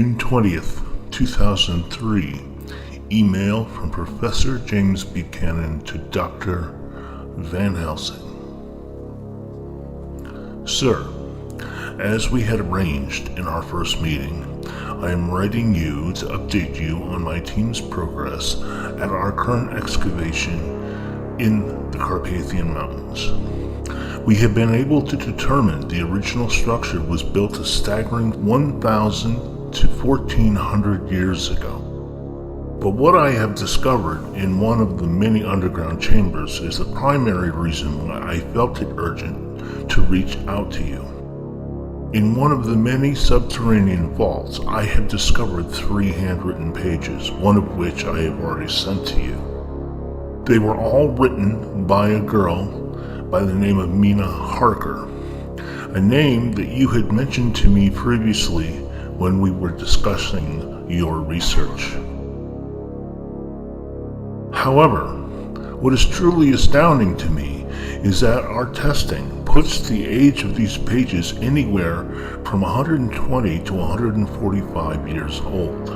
June 20th, 2003. Email from Professor James Buchanan to Dr. Van Helsing. Sir, as we had arranged in our first meeting, I am writing you to update you on my team's progress at our current excavation in the Carpathian Mountains. We have been able to determine the original structure was built a staggering 1,000 to 1,400 years ago. But what I have discovered in one of the many underground chambers is the primary reason why I felt it urgent to reach out to you. In one of the many subterranean vaults, I have discovered 3 handwritten pages, one of which I have already sent to you. They were all written by a girl by the name of Mina Harker, a name that you had mentioned to me previously when we were discussing your research. However, what is truly astounding to me is that our testing puts the age of these pages anywhere from 120 to 145 years old.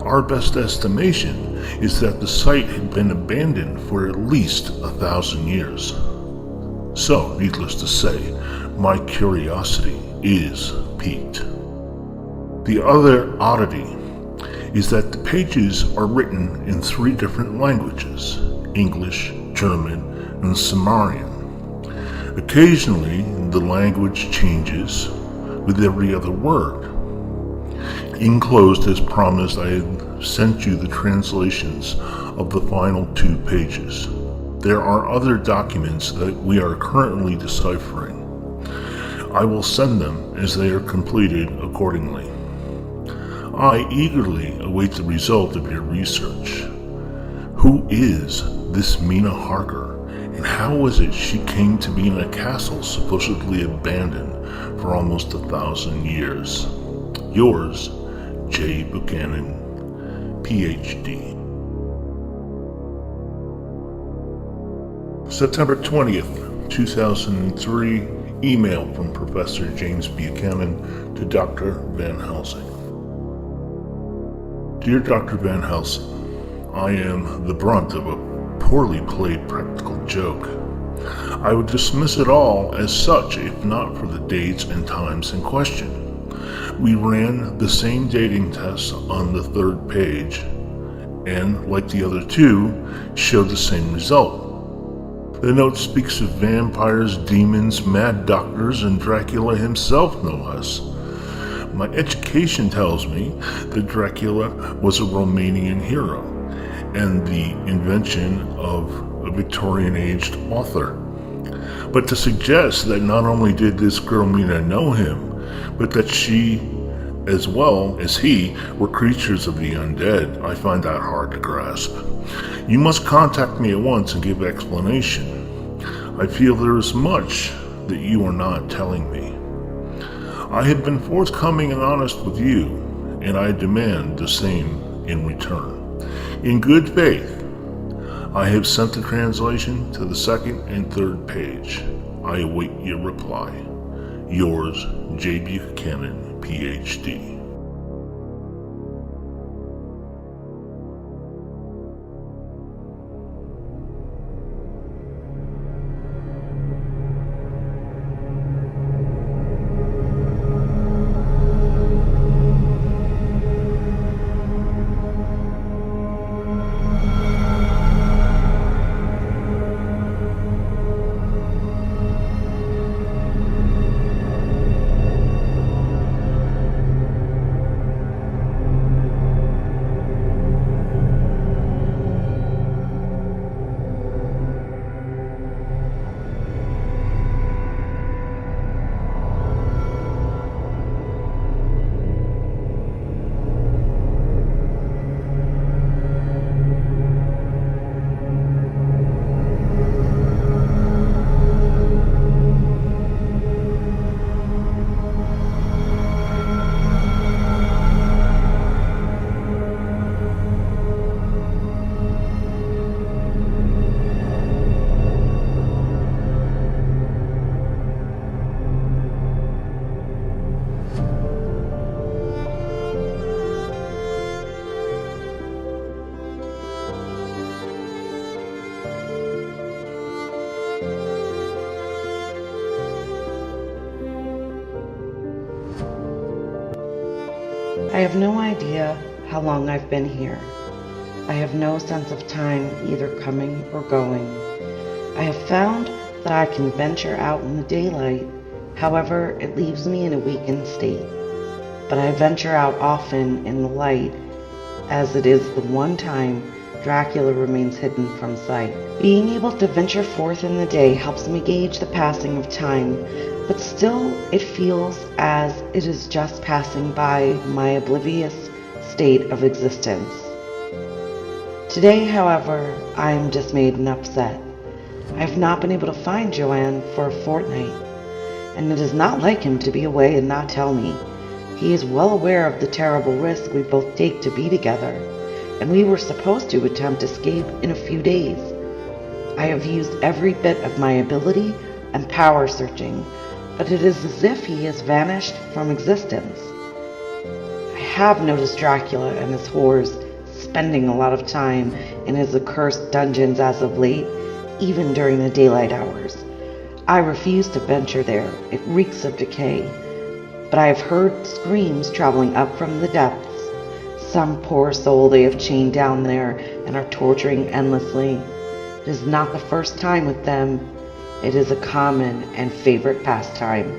Our best estimation is that the site had been abandoned for at least 1,000 years. So, needless to say, my curiosity is piqued. The other oddity is that the pages are written in 3 different languages: English, German, and Sumerian. Occasionally, the language changes with every other word. Enclosed as promised, I had sent you the translations of the final 2 pages. There are other documents that we are currently deciphering. I will send them as they are completed accordingly. I eagerly await the result of your research. Who is this Mina Harker? And how was it she came to be in a castle supposedly abandoned for almost 1,000 years? Yours, J. Buchanan, Ph.D. September 20th, 2003. Email from Professor James Buchanan to Dr. Van Helsing. Dear Dr. Van Helsing, I am the brunt of a poorly played practical joke. I would dismiss it all as such if not for the dates and times in question. We ran the same dating tests on the 3rd page, and, like the other 2, showed the same result. The note speaks of vampires, demons, mad doctors, and Dracula himself, no less. My education tells me that Dracula was a Romanian hero, and the invention of a Victorian-aged author. But to suggest that not only did this girl Mina know him, but that she, as well as he, were creatures of the undead, I find that hard to grasp. You must contact me at once and give explanation. I feel there is much that you are not telling me. I have been forthcoming and honest with you, and I demand the same in return. In good faith, I have sent the translation to the 2nd and 3rd page. I await your reply. Yours, J. Buchanan, Ph.D. I have no idea how long I've been here. I have no sense of time either coming or going. I have found that I can venture out in the daylight, however, it leaves me in a weakened state. But I venture out often in the light, as it is the one time Dracula remains hidden from sight. Being able to venture forth in the day helps me gauge the passing of time, but still it feels as it is just passing by my oblivious state of existence. Today, however, I am dismayed and upset. I have not been able to find Joanne for a fortnight, and it is not like him to be away and not tell me. He is well aware of the terrible risk we both take to be together, and we were supposed to attempt escape in a few days. I have used every bit of my ability and power searching, but it is as if he has vanished from existence. I have noticed Dracula and his horrors spending a lot of time in his accursed dungeons as of late, even during the daylight hours. I refuse to venture there. It reeks of decay. But I have heard screams traveling up from the depths. Some poor soul they have chained down there and are torturing endlessly. It is not the first time with them. It is a common and favorite pastime.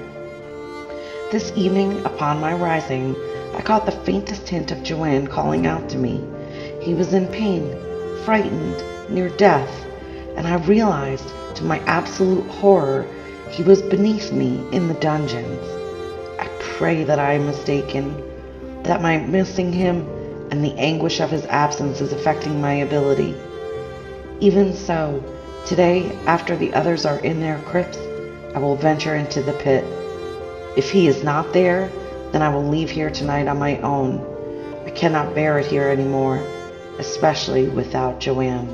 This evening, upon my rising, I caught the faintest hint of Joanne calling out to me. He was in pain, frightened, near death, and I realized, to my absolute horror, he was beneath me in the dungeons. I pray that I am mistaken, that my missing him and the anguish of his absence is affecting my ability. Even so, today, after the others are in their crypts, I will venture into the pit. If he is not there, then I will leave here tonight on my own. I cannot bear it here anymore, especially without Joanne.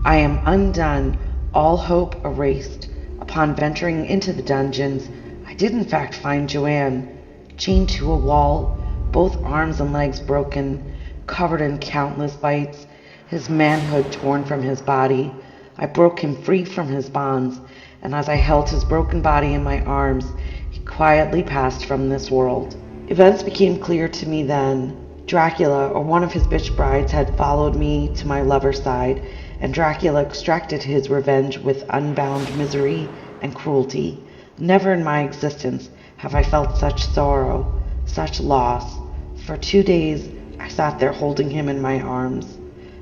I am undone, all hope erased. Upon venturing into the dungeons, I did in fact find Joanne, chained to a wall, both arms and legs broken, covered in countless bites, his manhood torn from his body. I broke him free from his bonds, and as I held his broken body in my arms, he quietly passed from this world. Events became clear to me then. Dracula, or one of his bitch brides, had followed me to my lover's side, and Dracula extracted his revenge with unbound misery and cruelty. Never in my existence have I felt such sorrow, such loss. For 2 days I sat there holding him in my arms,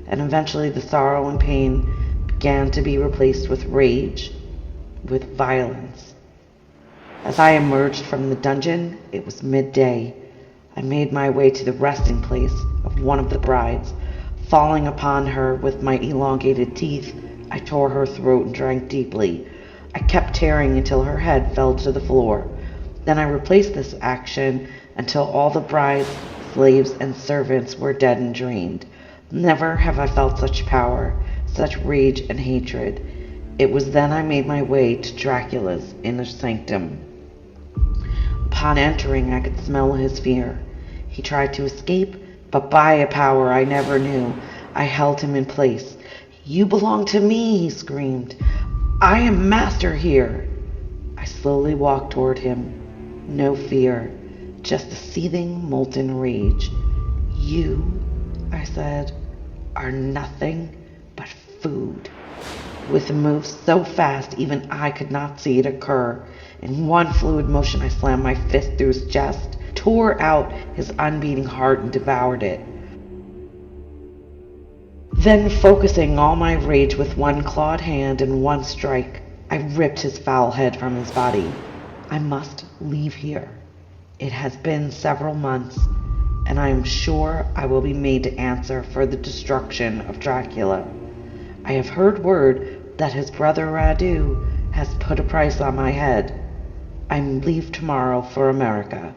and eventually the sorrow and pain began to be replaced with rage, with violence. As I emerged from the dungeon, it was midday. I made my way to the resting place of one of the brides. Falling upon her with my elongated teeth, I tore her throat and drank deeply. I kept tearing until her head fell to the floor. Then I replaced this action until all the brides, slaves, and servants were dead and drained. Never have I felt such power, such rage and hatred. It was then I made my way to Dracula's inner sanctum. Upon entering, I could smell his fear. He tried to escape, but by a power I never knew, I held him in place. "You belong to me," he screamed. "I am master here." I slowly walked toward him. No fear, just a seething, molten rage. "You," I said, "are nothing but food." With a move so fast even I could not see it occur, in one fluid motion I slammed my fist through his chest, tore out his unbeating heart, and devoured it. Then, focusing all my rage with one clawed hand and one strike, I ripped his foul head from his body. I must leave here. It has been several months, and I am sure I will be made to answer for the destruction of Dracula. I have heard word that his brother Radu has put a price on my head. I leave tomorrow for America.